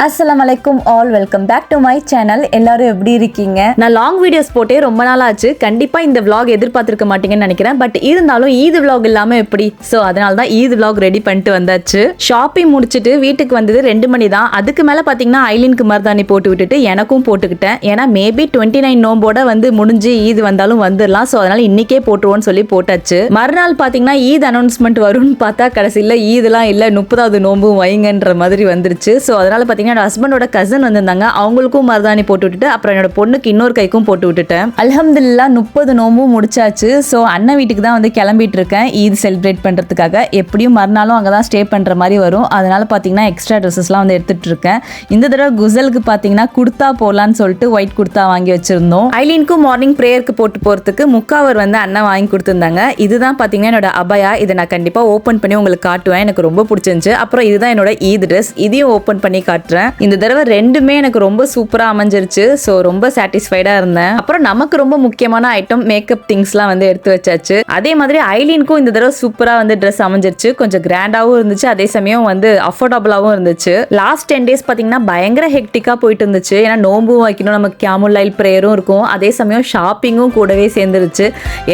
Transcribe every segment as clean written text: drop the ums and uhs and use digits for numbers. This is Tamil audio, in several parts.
அஸ்ஸலாமு அலைக்கும் all welcome back to my channel. எல்லாரும் எப்படி இருக்கீங்க? நான் லாங் வீடியோஸ் போட்டே ரொம்ப நாள் ஆச்சு. கண்டிப்பாக இந்த விளாக் எதிர்பார்த்துருக்க மாட்டீங்கன்னு நினைக்கிறேன். பட் இருந்தாலும் ஈது விளாக் இல்லாமல் எப்படி? ஸோ அதனால தான் ஈது விளாக் ரெடி பண்ணிட்டு வந்தாச்சு. ஷாப்பிங் முடிச்சுட்டு வீட்டுக்கு வந்தது 2 மணி தான். அதுக்கு மேலே பார்த்தீங்கன்னா ஐலினுக்கு மருதாணி போட்டு விட்டுட்டு எனக்கும் போட்டுக்கிட்டேன். ஏன்னா மேபி 29 நோம்போட முடிஞ்சு ஈது வந்தாலும் வந்துடலாம். ஸோ அதனால இன்னைக்கே போட்டுருவோன்னு சொல்லி போட்டாச்சு. மறுநாள் பார்த்தீங்கன்னா ஈத் அனௌன்ஸ்மெண்ட் வரும்னு பார்த்தா கடைசியில் ஈதெல்லாம் இல்லை, 30வது நோம்பும் வைங்கன்ற மாதிரி வந்துருச்சு. ஸோ அதனால பார்த்தீங்கன்னா என்னோட ஹஸ்பண்டோட கசன் வந்திருந்தாங்க, அவங்களுக்கும் மருதாணி போட்டு விட்டுட்டு அப்புறம் என்னோட பொண்ணுக்கு இன்னொரு கைக்கும் போட்டு விட்டுட்டேன். அல்ஹம்துலில்லாஹ் 30 நோம்பும் முடிச்சாச்சு. ஸோ அண்ணன் வீட்டுக்கு தான் கிளம்பிட்டு இருக்கேன் ஈத் செலிப்ரேட் பண்றதுக்காக. எப்படியும் மறுநாளும் அங்கே தான் ஸ்டே பண்ற மாதிரி வரும். அதனால பார்த்தீங்கன்னா எக்ஸ்ட்ரா ட்ரெஸ்ஸஸ்லாம் எடுத்துட்டு இருக்கேன். இந்த தடவை குசலுக்கு பார்த்தீங்கன்னா குர்த்தா போடலான்னு சொல்லிட்டு ஒயிட் குர்த்தா வாங்கி வச்சிருந்தோம். ஐலினுக்கும் மார்னிங் ப்ரேயருக்கு போட்டு போறதுக்கு முக்காவர் அண்ணன் வாங்கி கொடுத்துருந்தாங்க. இதுதான் பார்த்தீங்கன்னா என்னோட அபயா. இதை நான் கண்டிப்பா ஓப்பன் பண்ணி உங்களுக்கு காட்டுவேன். எனக்கு ரொம்ப பிடிச்சிருந்துச்சு. அப்புறம் இதுதான் என்னோட ஈத் ட்ரெஸ். இதையும் ஓப்பன் பண்ணி காட்டுறேன். இந்த தடவை ரெண்டுமே எனக்கு ரொம்ப சூப்பரா அமைஞ்சிருச்சு. ஸோ ரொம்ப சாட்டிஸ்ஃபைடா இருந்தேன். அப்புறம் நமக்கு ரொம்ப முக்கியமான ஐட்டம் மேக்கப் திங்ஸ்லாம் எடுத்து வச்சாச்சு. அதே மாதிரி ஐலினுக்கும் இந்த தடவை சூப்பரா ட்ரெஸ் அமைஞ்சிருச்சு. கொஞ்சம் கிராண்டாவும் இருந்துச்சு, அதே சமயம் அஃபோர்டபுளாவும் இருந்துச்சு. லாஸ்ட் 10 டேஸ் பார்த்தீங்கன்னா பயங்கர ஹெக்டிக்கா போயிட்டு இருந்துச்சு. ஏன்னா நோம்பும் வைக்கணும், நமக்கு கியாமுல் லைல் ப்ரேயரும் இருக்கும், அதே சமயம் ஷாப்பிங்கும் கூடவே சேர்ந்துருச்சு.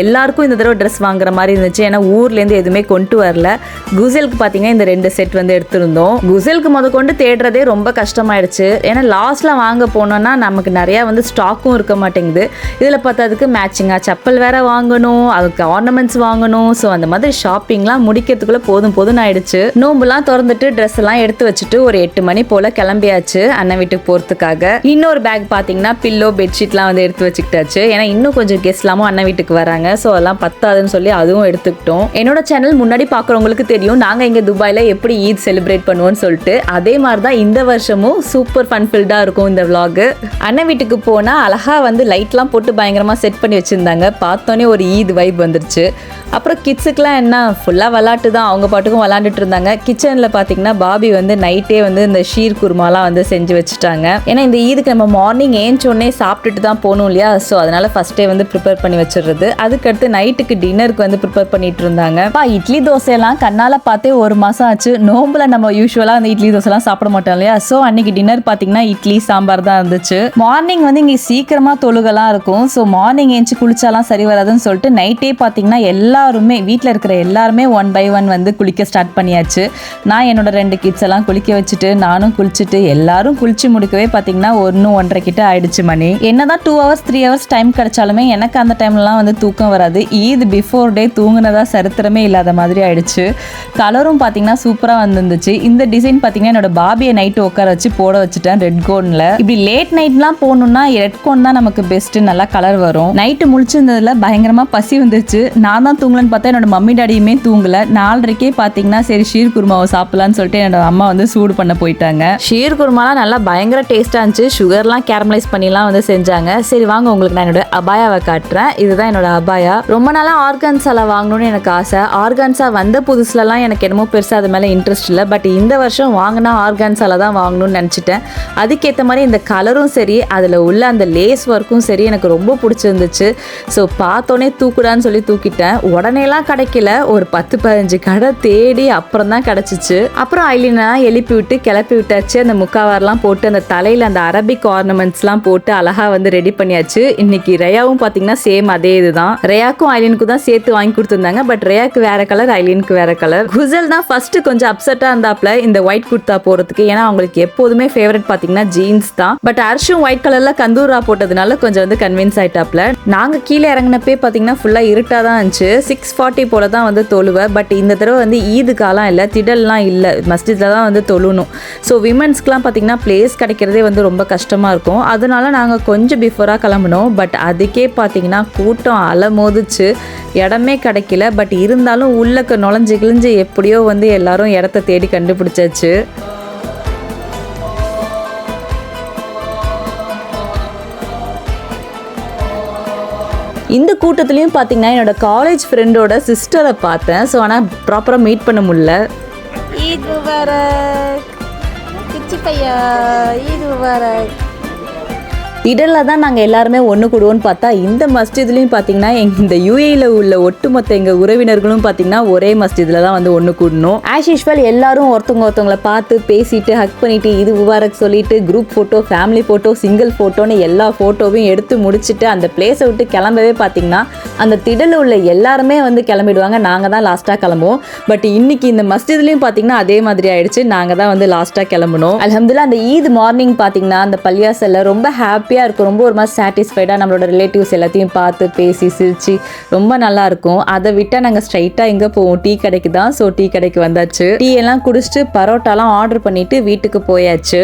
எல்லாருக்கும் இந்த தடவை ட்ரெஸ் வாங்குற மாதிரி இருந்துச்சு. ஏன்னா ஊர்லேருந்து எதுவுமே கொண்டு வரல. குசலுக்கு பார்த்தீங்கன்னா இந்த 2 செட் எடுத்திருந்தோம். குசலுக்கு கொண்டு தேடுறதே ரொம்ப கஷ்டமாயிடுச்சு. ஏன்னா லாஸ்ட்ல வாங்க போனோம்னா நமக்கு நிறைய ஸ்டாக்கும் இருக்க மாட்டேங்குது. இதில் பார்த்ததுக்கு மேட்சிங்காக செப்பல் வேற வாங்கணும், அதுக்கு ஆர்னமெண்ட்ஸ் வாங்கணும். ஸோ அந்த மாதிரி ஷாப்பிங்லாம் முடிக்கிறதுக்குள்ள போதும் ஆயிடுச்சு. நோம்புலாம் திறந்துட்டு ட்ரெஸ் எல்லாம் எடுத்து வச்சுட்டு ஒரு 8 மணி போல கிளம்பியாச்சு அண்ணன் வீட்டுக்கு போறதுக்காக. இன்னொரு பேக் பார்த்தீங்கன்னா பில்லோ பெட்ஷீட்லாம் எடுத்து வச்சுக்கிட்டாச்சு. ஏன்னா இன்னும் கொஞ்சம் கெஸ்ட்லாமும் அண்ணன் வீட்டுக்கு வராங்க. ஸோ அதெல்லாம் பத்தாதுன்னு சொல்லி அதுவும் எடுத்துக்கிட்டோம். என்னோட சேனல் முன்னாடி பார்க்குறவங்களுக்கு தெரியும் நாங்கள் இங்கே துபாயில் எப்படி ஈத் செலிப்ரேட் பண்ணுவோம்னு சொல்லிட்டு. அதே மாதிரி தான் இந்த வருஷமும் சூப்பர் ஃபன்ஃபில்டா இருக்கும் இந்த vlog. அண்ணன் வீட்டுக்கு போனா அழகா லைட்லாம் போட்டு பயங்கரமா செட் பண்ணி வச்சிருந்தாங்க. பார்த்தோன்னே ஒரு ஈத் வைப் வந்துருச்சு. அப்புறம் கிட்ஸுக்குலாம் என்ன ஃபுல்லா விளாட்டு தான், அவங்க பாட்டுக்கும் விளாண்டுட்டு இருந்தாங்க. கிச்சன்ல பாத்தீங்கன்னா பாபி நைட்டே இந்த ஷீர் குருமாலாம் செஞ்சு வச்சுட்டாங்க. ஏன்னா இந்த ஈதுக்கு நம்ம மார்னிங் ஏஞ்சோடனே சாப்பிட்டுட்டு தான் போகணும் இல்லையா? ஸோ அதனால ஃபர்ஸ்டே ப்ரிப்பேர் பண்ணி வச்சிடுறது. அதுக்கடுத்து நைட்டுக்கு டின்னருக்கு ப்ரிப்பேர் பண்ணிட்டு இருந்தாங்க. இட்லி தோசையெல்லாம் கண்ணால பார்த்தே 1 மாசம் ஆச்சு. நோம்புல நம்ம யூஸ்வலா இட்லி தோசைலாம் சாப்பிட மாட்டோம் இல்லையா? ஸோ அன்னைக்கு டின்னர் பார்த்தீங்கன்னா இட்லி சாம்பார் தான் இருந்துச்சு. மார்னிங் இங்கே சீக்கிரமாக தொழுகலாம் இருக்கும். ஸோ மார்னிங் ஏஞ்சி குளிச்சாலாம் சரி வராதுன்னு சொல்லிட்டு நைட்டே பார்த்தீங்கன்னா எல்லாருமே வீட்டில் இருக்கிற எல்லாருமே 1 by 1 குளிக்க ஸ்டார்ட் பண்ணியாச்சு. நான் என்னோட 2 கிட்ஸ் எல்லாம் குளிக்க வச்சுட்டு நானும் குளிச்சுட்டு எல்லாரும் குளிச்சு முடிக்கவே பார்த்தீங்கன்னா 1-1:30 கிட்ட ஆயிடுச்சு மணி. என்னதான் 2 hours 3 hours டைம் கிடைச்சாலுமே எனக்கு அந்த டைம்லாம் தூக்கம் வராது. ஈத் பிஃபோர் டே தூங்குனதா சரித்திரமே இல்லாத மாதிரி ஆயிடுச்சு. கலரும் பார்த்தீங்கன்னா சூப்பராக வந்துருந்துச்சு. இந்த டிசைன் பார்த்தீங்கன்னா என்னோட பாபியை நைட்டு உட்கார வச்சு போட வச்சுட்டேன் ரெட் கோன்ல. இப்படி லேட் நைட்லாம் போகணும்னா ரெட் கோன் தான் நமக்கு பெஸ்ட், நல்லா கலர் வரும். நைட்டு முழிச்சிருந்ததுல பயங்கரமா பசி வந்துச்சு. நான் தான் தூங்கலன்னு பார்த்தா என்னோட மம்மி டாடியுமே தூங்கல. 4:30 பார்த்தீங்கன்னா சரி ஷீர் குருமாவை சாப்பிடலான்னு சொல்லிட்டு என்னோட அம்மா சூடு பண்ண போயிட்டாங்க. ஷீர் குருமாலாம் நல்லா பயங்கர டேஸ்டா இருந்துச்சு. சுகர்லாம் கேரமலைஸ் பண்ணிலாம் செஞ்சாங்க. சரி வாங்க உங்களுக்கு நான் என்னோட அபாயாவை காட்டுறேன். இதுதான் என்னோட அபாயா. ரொம்ப நாளா ஆர்கான்சால வாங்கணும்னு எனக்கு ஆசை. ஆர்கான்சா வந்த புதுசுலலாம் எனக்கு என்னமோ பெருசா அது மேல இன்ட்ரெஸ்ட் இல்லை. பட் இந்த வருஷம் வாங்கினா ஆர்கான்சால தான் வாங்கணும்னு நினச்சிட்டேன். அதுக்கேற்ற மாதிரி இந்த கலரும் சரி, அதில் உள்ள அந்த லேஸ் ஒர்க்கும் சரி எனக்கு ரொம்ப பிடிச்சிருந்துச்சு. ஸோ பார்த்தோன்னே தூக்குடான்னு சொல்லி தூக்கிட்டேன். உடனேலாம் கிடைக்கல, ஒரு 10-15 கடை தேடி அப்புறம் தான் கிடச்சிச்சு. அப்புறம் ஐலினா எழுப்பி விட்டு கிளப்பி விட்டாச்சு. அந்த முக்காவாரெலாம் போட்டு அந்த தலையில் அந்த அரபிக் ஆர்னமெண்ட்ஸ்லாம் போட்டு அழகாக ரெடி பண்ணியாச்சு. இன்னைக்கு ரேயாவும் பார்த்தீங்கன்னா சேம் அதே இதுதான். ரேயாக்கும் ஐலினுக்கு தான் சேர்த்து வாங்கி கொடுத்துருந்தாங்க. பட் ரேயாக்கு வேற கலர், ஐலினுக்கு வேற கலர். குசல் தான் ஃபர்ஸ்ட் கொஞ்சம் அப்செட்டாக இருந்தாப்ல இந்த ஒயிட் குர்த்தா போறதுக்கு. ஏன்னா அவங்களுக்கு எப்போதுமே ஃபேவரட் பார்த்தீங்கன்னா ஜீன்ஸ் தான். பட் அர்ஷும் ஒயிட் கலர்ல கந்தூரா போட்டதுனால கொஞ்சம் கன்வின்ஸ் ஆயிட்டாப்ல. நாங்க கீழே இறங்கினப்பே பார்த்தீங்கன்னா ஃபுல்லா இருட்டா தான் இருந்துச்சு. 6:40 போல தான் தொழுவேன். பட் இந்த தடவை ஈது காலம் இல்லை, திடல்லாம் இல்லை, மஸ்ஜித்ல தான் தொழுணும். ஸோ விமன்ஸ்க்குலாம் பார்த்தீங்கன்னா பிளேஸ் கிடைக்கிறதே ரொம்ப கஷ்டமா இருக்கும். அதனால நாங்கள் கொஞ்சம் பிஃபோராக கிளம்பினோம். பட் அதுக்கே பார்த்தீங்கன்னா கூட்டம் அலமோதுச்சு, இடமே கிடைக்கல. பட் இருந்தாலும் உள்ளக்க நுழைஞ்சு கிழிஞ்சு எப்படியோ எல்லாரும் இடத்த தேடி கண்டுபிடிச்சாச்சு. இந்த கூட்டத்துலையும் பார்த்தீங்கன்னா என்னோட காலேஜ் ஃப்ரெண்டோட சிஸ்டரை பார்த்தேன். ஸோ ஆனால் ப்ராப்பராக மீட் பண்ண முடியல. ஈத் முபாரக் கிச்சி பையா, ஈத் முபாரக். திடலில் தான் நாங்கள் எல்லாருமே ஒன்று கூடுவோன்னு பார்த்தா இந்த மஸ்ஜித்லையும் பார்த்தீங்கன்னா இந்த யூஏயில் உள்ள ஒட்டுமொத்த எங்கள் உறவினர்களும் பார்த்தீங்கன்னா ஒரே மஸ்ஜிதில் தான் வந்து ஒன்று கூடணும். ஆஸ் யூஷுவல் எல்லாரும் ஒருத்தவங்களை பார்த்து பேசிட்டு ஹக் பண்ணிட்டு இது முபாரக் சொல்லிட்டு group photo, family photo, single ஃபோட்டோன்னு எல்லா ஃபோட்டோவையும் எடுத்து முடிச்சுட்டு அந்த பிளேஸை விட்டு கிளம்பவே பார்த்தீங்கன்னா அந்த திடலில் உள்ள எல்லாருமே வந்து கிளம்பிடுவாங்க. நாங்கள் தான் லாஸ்ட்டாக கிளம்புவோம். பட் இன்னைக்கு இந்த மஸ்ஜித்லையும் பார்த்தீங்கன்னா அதே மாதிரி ஆயிடுச்சு. நாங்கள் தான் வந்து லாஸ்ட்டாக கிளம்பணும். அல்ஹம்துலில்லாஹ் அந்த ஈத் மார்னிங் பார்த்தீங்கன்னா அந்த பள்ளியாசல்ல ரொம்ப ஹாப்பியாக இருக்கும். ரொம்ப ஒரு மாதிரி சாட்டிஸ்ஃபைடாக நம்மளோட ரிலேட்டிவ்ஸ் எல்லாத்தையும் பார்த்து பேசி சிரிச்சு ரொம்ப நல்லா இருக்கும். அதை விட்டால் நாங்கள் ஸ்ட்ரைட்டாக எங்கே போவோம்? டீ கடைக்கு தான். ஸோ டீ கடைக்கு வந்தாச்சு. டீ எல்லாம் குடிச்சிட்டு பரோட்டாலாம் ஆர்டர் பண்ணிட்டு வீட்டுக்கு போயாச்சு.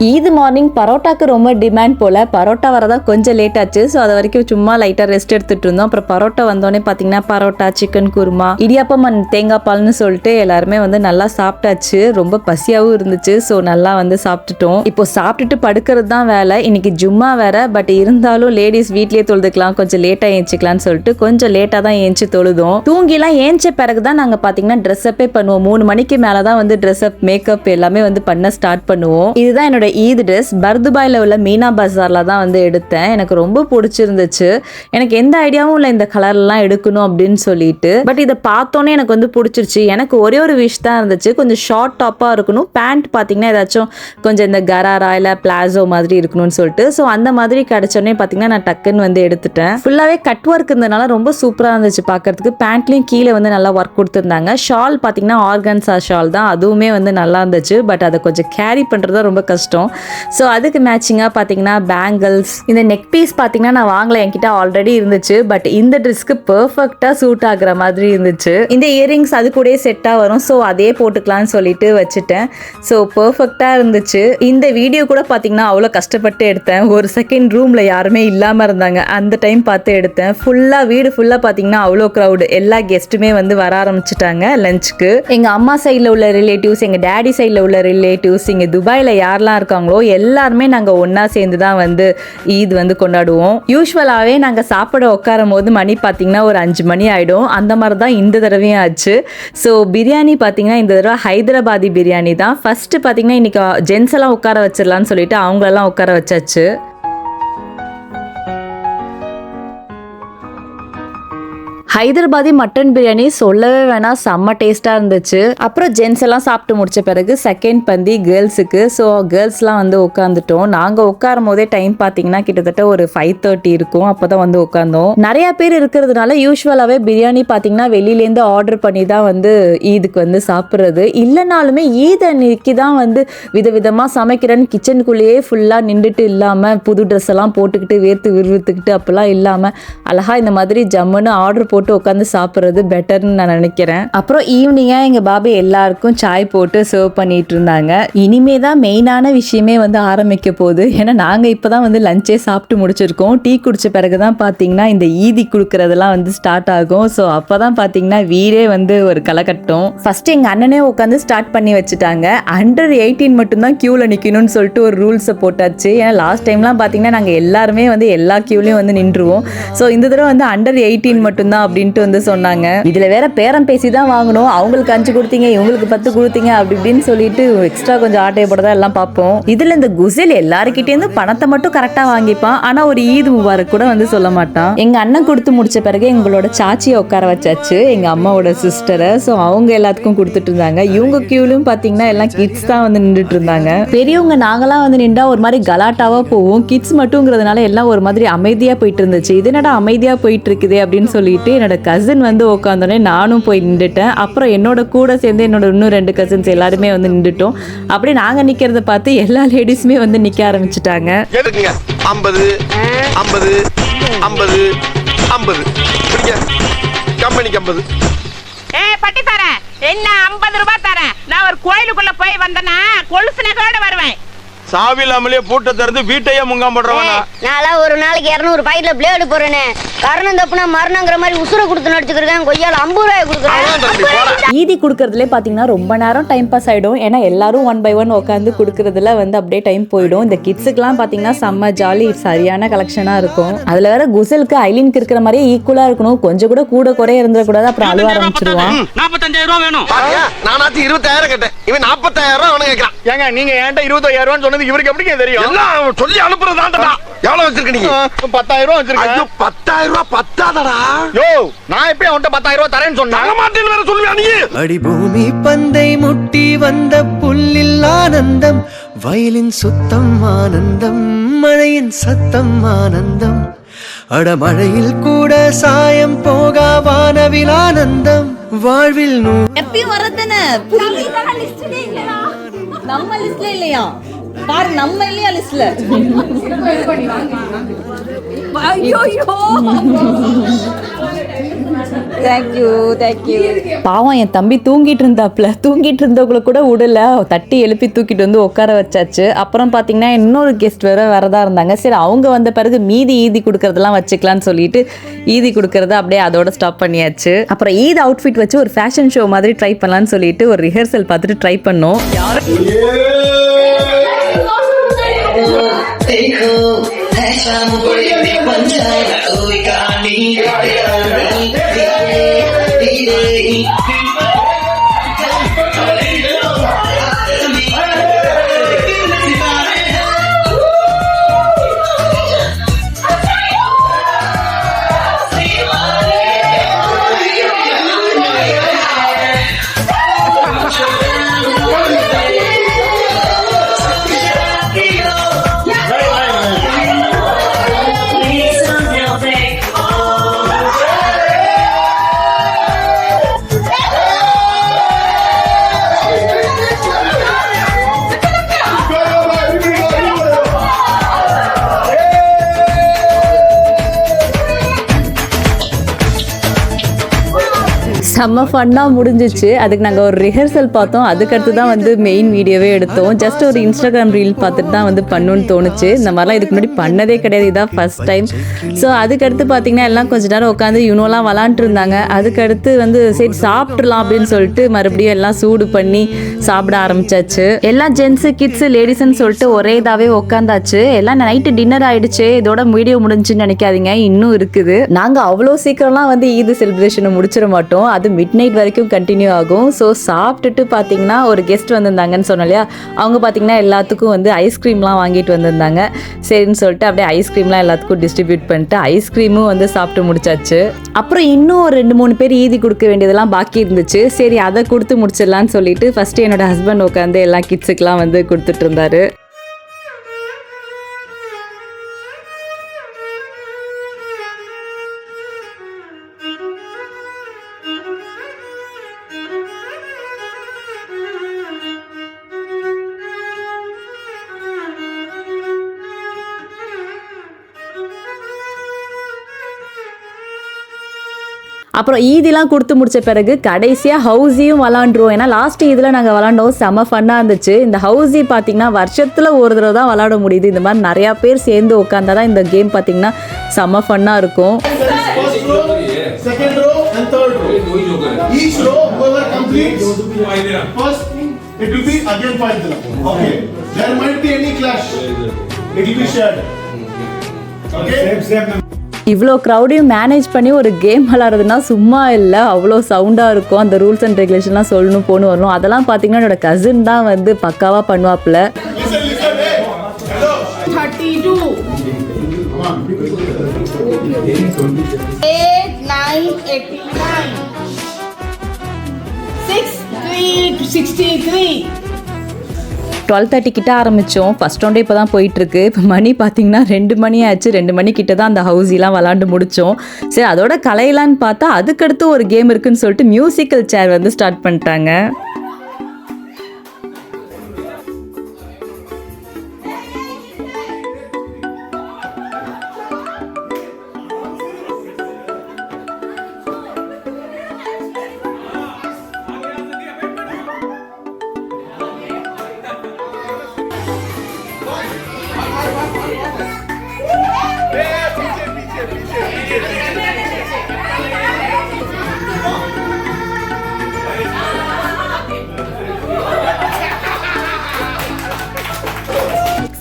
ஈது மார்னிங் பரோட்டாக்கு ரொம்ப டிமாண்ட் போல். பரோட்டா வரதா கொஞ்சம் லேட் ஆச்சு. ஸோ அது வரைக்கும் சும்மா லைட்டாக ரெஸ்ட் எடுத்துகிட்டு இருந்தோம். அப்புறம் பரோட்டா வந்தோடனே பார்த்தீங்கன்னா பரோட்டா, சிக்கன் குருமா, இடியாப்பம் அண்ட் தேங்காய் பால்னு சொல்லிட்டு எல்லாருமே வந்து நல்லா சாப்பிட்டாச்சு. ரொம்ப பசியாகவும் இருந்துச்சு. ஸோ நல்லா வந்து சாப்பிட்டுட்டோம். இப்போ சாப்பிட்டுட்டு படுக்கிறது தான் வேலை. இன்னைக்கு ஜும்மா வேற. பட் இருந்தாலும் லேடிஸ் வீட்லேயே தொழுதுக்கலாம், கொஞ்சம் லேட்டாக ஏஞ்சிக்கலாம்னு சொல்லிட்டு கொஞ்சம் லேட்டாக தான் ஏஞ்சி தொழுதோம். தூங்கிலாம் ஏஞ்ச பிறகு தான் நாங்கள் பார்த்தீங்கன்னா ட்ரெஸ்அப்பே பண்ணுவோம். 3 மணிக்கு மேலே தான் வந்து ட்ரெஸ்அப், மேக்கப் எல்லாமே வந்து பண்ண ஸ்டார்ட் பண்ணுவோம். இதுதான் என்னோட ஈத் ட்ரெஸ். பர்துபாயில் உள்ள மீனா பஜாரில் தான் வந்து எடுத்தேன். எனக்கு ரொம்ப பிடிச்சிருந்துச்சு. எனக்கு எந்த ஐடியாவும் இல்லை இந்த கலர்லாம் எடுக்கணும் அப்படின்னு சொல்லிட்டு. பட் இதை பார்த்தோன்னே எனக்கு வந்து பிடிச்சிருச்சு. எனக்கு ஒரே ஒரு விஷ் தான் இருந்துச்சு, கொஞ்சம் ஷார்ட் டாப்பாக இருக்கணும். பேண்ட் பார்த்தீங்கன்னா ஏதாச்சும் கொஞ்சம் இந்த கராரா இல்லை பிளாசோ மாதிரி இருக்கணும்னு சொல்லிட்டு. ஸோ அந்த மாதிரி கிடைச்சோடனே பார்த்தீங்கன்னா நான் டக்குன்னு வந்து எடுத்துட்டேன். ஃபுல்லாகவே கட் ஒர்க் இருந்ததுனால ரொம்ப சூப்பராக இருந்துச்சு பார்க்கறதுக்கு. பேண்ட்லேயும் கீழே வந்து நல்லா ஒர்க் கொடுத்துருந்தாங்க. ஷால் பார்த்தீங்கன்னா ஆர்கன்ஸா ஷால் தான். அதுவுமே வந்து நல்லா இருந்துச்சு. பட் அதை கொஞ்சம் கேரி பண்ணுறது ரொம்ப கஷ்டம். ஸோ அதுக்கு மேட்சிங்காக பார்த்தீங்கன்னா பேங்கிள்ஸ், இந்த நெக் பீஸ் பார்த்தீங்கன்னா நான் வாங்கலை, என்கிட்ட ஆல்ரெடி இருந்துச்சு. பட் இந்த ட்ரெஸ்க்கு பர்ஃபெக்டாக சூட் ஆகுற மாதிரி இருந்துச்சு. இந்த இயரிங்ஸ் அது கூட செட்டாக வரும். ஸோ அதே போட்டுக்கலாம்னு சொல்லிட்டு வச்சுட்டேன். ஸோ பர்ஃபெக்டாக இருந்துச்சு. இந்த வீடியோ கூட பார்த்தீங்கன்னா அவ்வளோ கஷ்டப்பட்டு எடுத்தேன். ஒரு செகண்ட் ரூமில் யாருமே இல்லாமல் இருந்தாங்க, அந்த டைம் பார்த்து எடுத்தேன். ஃபுல்லாக வீடு ஃபுல்லாக பார்த்தீங்கன்னா அவ்வளோ க்ரௌடு. எல்லா கெஸ்ட்டுமே வந்து வர ஆரம்பிச்சிட்டாங்க லஞ்சுக்கு. எங்கள் அம்மா சைடில் உள்ள ரிலேட்டிவ்ஸ், எங்கள் டேடி சைடில் உள்ள ரிலேட்டிவ்ஸ், இங்கே துபாயில் யாரெல்லாம் இருக்காங்களோ எல்லாருமே நாங்கள் ஒன்றா சேர்ந்து தான் வந்து ஈத் வந்து கொண்டாடுவோம். யூஸ்வலாகவே நாங்கள் சாப்பிட உட்காரும் போது மணி பார்த்தீங்கன்னா ஒரு 5 மணி ஆகிடும். அந்த மாதிரி தான் இந்த தடவையும் ஆச்சு. ஸோ பிரியாணி பார்த்தீங்கன்னா இந்த தடவை ஹைதராபாதி பிரியாணி தான். ஃபஸ்ட்டு பார்த்தீங்கன்னா இன்றைக்கி ஜென்ஸ் எல்லாம் உட்கார வச்சிடலான்னு சொல்லிட்டு அவங்களெல்லாம் உட்கார வச்சாச்சு. ஹைதராபாதி மட்டன் பிரியாணி சொல்லவே வேணாம், செம்ம டேஸ்ட்டாக இருந்துச்சு. அப்புறம் ஜென்ஸ் எல்லாம் சாப்பிட்டு முடிச்ச பிறகு செகண்ட் பந்தி கேர்ள்ஸுக்கு. ஸோ கேர்ள்ஸ்லாம் வந்து உட்காந்துட்டோம். நாங்கள் உட்காரும் போதே டைம் பார்த்தீங்கன்னா கிட்டத்தட்ட ஒரு 5:30 இருக்கும். அப்போ தான் வந்து உட்காந்தோம். நிறையா பேர் இருக்கிறதுனால யூஸ்வலாகவே பிரியாணி பார்த்தீங்கன்னா வெளியிலேருந்து ஆர்டர் பண்ணி தான் வந்து ஈதுக்கு வந்து சாப்பிட்றது. இல்லைனாலுமே ஈத் அன்னைக்கு தான் வந்து விதவிதமாக சமைக்கிறேன்னு கிச்சனுக்குள்ளேயே ஃபுல்லாக நின்றுட்டு இல்லாமல் புது ட்ரெஸ் எல்லாம் போட்டுக்கிட்டு வேர்த்து விறுவிறுத்துக்கிட்டு அப்போல்லாம் இல்லாமல் அழகாக இந்த மாதிரி ஜம்முன்னு ஆர்டர் போட்டு உட்காந்து சாப்பிட்றது பெட்டர்னு நான் நினைக்கிறேன். அப்புறம் ஈவினிங்காக எங்கள் பாபா எல்லாருக்கும் சாய் போட்டு சர்வ் பண்ணிட்டு இருந்தாங்க. இனிமே தான் மெயினான விஷயமே வந்து ஆரம்பிக்க போகுது. ஏன்னா நாங்கள் இப்போ தான் வந்து லஞ்சே சாப்பிட்டு முடிச்சிருக்கோம். டீ குடிச்ச பிறகு தான் பார்த்தீங்கன்னா இந்த ஈதி கொடுக்குறதெல்லாம் வந்து ஸ்டார்ட் ஆகும். ஸோ அப்போ தான் பார்த்தீங்கன்னா வீடே வந்து ஒரு களைகட்டும். ஃபர்ஸ்ட் எங்கள் அண்ணனே உட்காந்து ஸ்டார்ட் பண்ணி வச்சுட்டாங்க. அண்டர் 18 மட்டும்தான் க்யூவில் நிற்கணும்னு சொல்லிட்டு ஒரு ரூல்ஸை போட்டாச்சு. ஏன்னா லாஸ்ட் டைம்லாம் பார்த்தீங்கன்னா நாங்கள் எல்லாருமே வந்து எல்லா க்யூலையும் வந்து நின்றுவோம். ஸோ இந்த தடவை வந்து அண்டர் 18 மட்டும்தான் அப்படின்ட்டு வந்து சொன்னாங்க. இதுல வேற பேரம் பேசி தான் வாங்கணும். அவங்களுக்கு 5 கொடுத்தீங்க, இவங்களுக்கு 10 கொடுத்தீங்க, அப்படி இப்படின்னு சொல்லிட்டு எக்ஸ்ட்ரா கொஞ்சம் ஆட்டையை போட தான் எல்லாம் பார்ப்போம். இதுல இந்த குசில் எல்லாருக்கிட்டேருந்து பணத்தை மட்டும் கரெக்டா வாங்கிப்பான். ஆனா ஒரு ஈத் முபாரக் கூட வந்து சொல்ல மாட்டான். எங்க அண்ணன் கொடுத்து முடிச்ச பிறகு எங்களோட சாச்சியை உட்கார வச்சாச்சு, எங்க அம்மாவோட சிஸ்டரை. ஸோ அவங்க எல்லாத்துக்கும் கொடுத்துட்டு இருந்தாங்க. இவங்க கியூலையும் பாத்தீங்கன்னா எல்லாம் கிட்ஸ் தான் வந்து நின்றுட்டு இருந்தாங்க. பெரியவங்க நாங்களாம் வந்து நின்றா ஒரு மாதிரி கலாட்டாவா போவோம். கிட்ஸ் மட்டும்ங்கிறதுனால எல்லாம் ஒரு மாதிரி அமைதியா போயிட்டு இருந்துச்சு. இது என்னடா அமைதியா போயிட்டு இருக்குதே அப்படின்னு சொல்லிட்டு என்னோட கசின் வந்து உட்காந்தோடனே நானும் போய் நின்றுட்டேன். அப்புறம் என்னோட கூட சேர்ந்து என்னோட இன்னும் 2 கசின்ஸ் எல்லாருமே வந்து நின்றுட்டோம். அப்படி நாங்கள் நிற்கிறத பார்த்து எல்லா லேடிஸுமே வந்து நிற்க ஆரம்பிச்சிட்டாங்க. 50 50 50 50 கம்பெனிக்கு 50. பட்டி தரேன் என்ன 50 ரூபாய் தரேன். நான் ஒரு கோயிலுக்குள்ள போய் வந்தேன்னா கொலுசு நகையோட வருவேன். சாவி இல்லாமலே பூட்டை திறந்து வீட்டையே முங்காம் போடுறவனா? நான் ஒரு நாளைக்கு 200 பாக்கெட்ல பிளேடு போறேனே. கரணம் தப்புனா மரணங்கிற மாதிரி உசுர கொடுத்து நடிச்சுக்கிறேன். கொய்யால 50 ரூபாய் கொடுக்குறேன். ஈதி கொடுக்கறதுலே பார்த்தீங்கன்னா ரொம்ப நேரம் டைம் பாஸ் ஆகிடும். ஏன்னா எல்லாரும் 1 by 1 உட்காந்து கொடுக்கறதுல வந்து அப்படியே டைம் போயிடும். இந்த கிட்ஸுக்குலாம் பார்த்தீங்கன்னா செம்ம ஜாலி, சரியான கலெக்ஷனாக இருக்கும். அதில் வேற குசலுக்கு ஐலினுக்கு இருக்கிற மாதிரியே ஈக்குவலாக இருக்கணும். கொஞ்சம் கூட குறைய இருந்துடக்கூடாது, அப்புறம் அழுவ ஆரம்பிச்சிருவான். 45,000 ரூபாய் வேணும். நானாச்சும் 20,000 கேட்டேன், இவன் 40,000 ரூபாய் அவனு கேட்கறான். ஏங்க நீங்க ஏன்டா 25,000 சொன்னது இவருக்கு எப்படிங்க தெரியும்? எல்லாம் சொல்லி அனுப்புறதாண்டா. எவ்வளவு வச்சிருக்கீங்க? 10,000 ரூபாய் வச்சிருக்கேன். ஐயோ 10,000 ரூபாய் பத்தாதடா. யோ நான் எப்படி அவன்கிட்ட 10,000 ரூபாய் தரேன்னு சொன்னா? தர மாட்டேன்னு வேற சொல்லுவியா நீ? அடிபூமி பந்தை முட்டி வந்த புல்லில் ஆனந்தம், வயலின் சுத்தம் ஆனந்தம், மழையின் சத்தம் ஆனந்தம், அடமழையில் கூட சாயம் போகா வானவில் ஆனந்தம், வாழ்வில் எப்பயும் வரதானே நம்ம லிஸ்ட்ல இல்லையா? பாரு நம்ம இல்லையா லிஸ்ட்ல? தேங்க்யூ. பாவம் என் தம்பி தூங்கிட்டு இருந்தவங்களை கூட விடல, தட்டி எழுப்பி தூக்கிட்டு வந்து உட்கார வச்சாச்சு. அப்புறம் பார்த்தீங்கன்னா இன்னொரு கெஸ்ட் வரதா இருந்தாங்க. சரி அவங்க வந்த பிறகு மீதி ஈதி கொடுக்கறதெல்லாம் வச்சுக்கலான்னு சொல்லிட்டு ஈதி கொடுக்கறத அப்படியே அதோட ஸ்டாப் பண்ணியாச்சு. அப்புறம் ஈத் அவுட்ஃபிட் வச்சு ஒரு ஃபேஷன் ஷோ மாதிரி ட்ரை பண்ணலான்னு சொல்லிட்டு ஒரு ரிஹர்சல் பார்த்துட்டு ட்ரை பண்ணோம். செம்ம ஃபன்னாக முடிஞ்சிச்சு. அதுக்கு நாங்கள் ஒரு ரிஹர்சல் பார்த்தோம். அதுக்கடுத்து தான் வந்து மெயின் வீடியோவே எடுத்தோம். ஜஸ்ட் ஒரு இன்ஸ்டாகிராம் ரீல் பார்த்துட்டு தான் வந்து பண்ணணும்னு தோணுச்சு. இந்த மாதிரிலாம் இதுக்கு முன்னாடி பண்ணதே கிடையாது, இதான் ஃபர்ஸ்ட் டைம். ஸோ அதுக்கடுத்து பார்த்தீங்கன்னா எல்லாம் கொஞ்ச நேரம் உட்காந்து யூனோலாம் விளாண்டுட்டு இருந்தாங்க. அதுக்கடுத்து வந்து சரி சாப்பிட்றலாம் அப்படின்னு சொல்லிட்டு மறுபடியும் எல்லாம் சூடு பண்ணி சாப்பிட ஆரம்பிச்சாச்சு. எல்லாம் ஜென்ஸு கிட்ஸு லேடிஸ்ன்னு சொல்லிட்டு ஒரே இதாகவே உட்காந்தாச்சு. எல்லாம் நைட்டு டின்னர் ஆயிடுச்சு. இதோட வீடியோ முடிஞ்சுன்னு நினைக்காதீங்க, இன்னும் இருக்குது. நாங்கள் அவ்வளோ சீக்கிரம்லாம் வந்து ஈது செலிப்ரேஷனை முடிச்சிட மாட்டோம். அது மிட் நைட் வரைக்கும் கண்டினியூ ஆகும். ஸோ சாப்பிட்டுட்டு பார்த்தீங்கன்னா ஒரு கெஸ்ட் வந்திருந்தாங்கன்னு சொன்னோம் இல்லையா, அவங்க பார்த்தீங்கன்னா எல்லாத்துக்கும் வந்து ஐஸ்கிரீம்லாம் வாங்கிட்டு வந்திருந்தாங்க. சரின்னு சொல்லிட்டு அப்படியே ஐஸ்கிரீம்லாம் எல்லாத்துக்கும் டிஸ்ட்ரிபியூட் பண்ணிட்டு ஐஸ்கிரீமும் வந்து சாப்பிட்டு முடிச்சாச்சு. அப்புறம் இன்னும் ஒரு 2-3 பேர் ஈதி கொடுக்க வேண்டியதெல்லாம் பாக்கி இருந்துச்சு. சரி அதை கொடுத்து முடிச்சிடலான்னு சொல்லிட்டு ஃபர்ஸ்ட் என்னோட ஹஸ்பண்ட் உட்காந்து எல்லா கிட்ஸுக்கெல்லாம் வந்து கொடுத்துட்டு இருந்தாரு. அப்புறம் ஈதிலாம் கொடுத்து முடிச்ச பிறகு கடைசியாக ஹவுஸியும் விளாண்டுருவோம். ஏன்னா லாஸ்ட் இதில் நாங்கள் விளாண்டோம், செம்ம ஃபன்னாக இருந்துச்சு. இந்த ஹவுஸி பார்த்தீங்கன்னா வருஷத்தில் ஒரு தடவை தான் விளாட முடியுது. இந்த மாதிரி நிறையா பேர் சேர்ந்து உட்காந்தா தான் இந்த கேம் பார்த்தீங்கன்னா செம்ம ஃபன்னாக இருக்கும். இவ்வளோ க்ரௌடையும் மேனேஜ் பண்ணி ஒரு கேம் விளாட்றதுனா சும்மா இல்லை, அவ்வளோ சவுண்டாக இருக்கும். அந்த ரூல்ஸ் அண்ட் ரெகுலேஷன்லாம் சொல்லணும் போகணும் வரணும். அதெல்லாம் பார்த்தீங்கன்னா என்னோட கசின் தான் வந்து பக்காவாக பண்ணுவாப்புல. 32 8 9 89 6 3 63. 12:30 கிட்ட ஆரம்பித்தோம். ஃபஸ்ட் ரவுண்டே இப்போ தான் போயிட்டுருக்கு. இப்போ மணி பார்த்தீங்கன்னா 2 மணி ஆச்சு. 2 மணி கிட்ட தான் அந்த ஹவுஸிலாம் விளாண்டு முடித்தோம். சரி அதோட கலையலான்னு பார்த்தா அதுக்கடுத்து ஒரு கேம் இருக்குன்னு சொல்லிட்டு மியூசிக்கல் சேர் வந்து ஸ்டார்ட் பண்ணிட்டாங்க.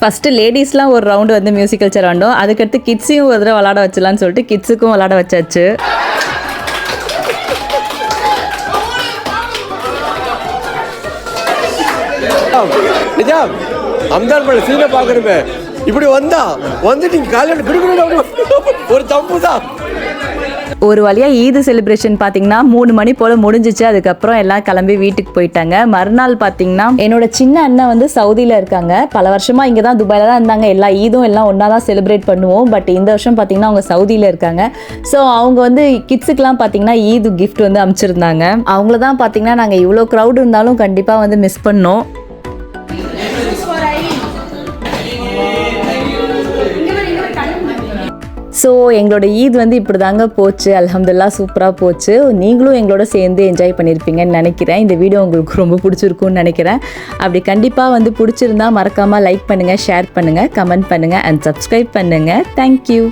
ஃபஸ்ட்டு லேடிஸ்லாம் ஒரு ரவுண்டு வந்து மியூசிக்கல் சேர் விளாண்டோம். அதுக்கடுத்து கிட்ஸையும் ஒரு தடவை விளாட வச்சலான்னு சொல்லிட்டு கிட்ஸுக்கும் விளாட வச்சாச்சு. நிஜாம் அம்தார் பட சீனை பார்க்கணுமே, இப்படி வந்துட்டு காலையில் குடுக்கணும் ஒரு தப்பு தான். ஒரு வழியாக ஈது செலிப்ரேஷன் பார்த்தீங்கன்னா 3 மணி போல் முடிஞ்சிச்சு. அதுக்கப்புறம் எல்லாம் கிளம்பி வீட்டுக்கு போயிட்டாங்க. மறுநாள் பார்த்தீங்கன்னா என்னோட சின்ன அண்ணன் வந்து சவுதியில் இருக்காங்க. பல வருஷமாக இங்கே தான் துபாயில் தான் இருந்தாங்க. எல்லா ஈதும் எல்லாம் ஒன்றா தான் செலிப்ரேட் பண்ணுவோம். பட் இந்த வருஷம் பார்த்தீங்கன்னா அவங்க சவுதியில் இருக்காங்க. ஸோ அவங்க வந்து கிட்ஸுக்கெலாம் பார்த்தீங்கன்னா ஈது கிஃப்ட் வந்து அனுப்பிச்சிருந்தாங்க. அவங்கள தான் பார்த்தீங்கன்னா நாங்கள் இவ்வளோ க்ரௌட் இருந்தாலும் கண்டிப்பாக வந்து மிஸ் பண்ணோம். ஸோ எங்களோட ஈத் வந்து இப்படி தாங்க போச்சு. அல்ஹம்துலில்லாஹ் சூப்பராக போச்சு. நீங்களும் எங்களோட சேர்ந்து என்ஜாய் பண்ணியிருப்பீங்கன்னு நினைக்கிறேன். இந்த வீடியோ உங்களுக்கு ரொம்ப பிடிச்சிருக்குன்னு நினைக்கிறேன். அப்படி கண்டிப்பாக வந்து பிடிச்சிருந்தா மறக்காமல் லைக் பண்ணுங்கள், ஷேர் பண்ணுங்கள், கமெண்ட் பண்ணுங்கள் அண்ட் சப்ஸ்கிரைப் பண்ணுங்கள். தேங்க்யூ.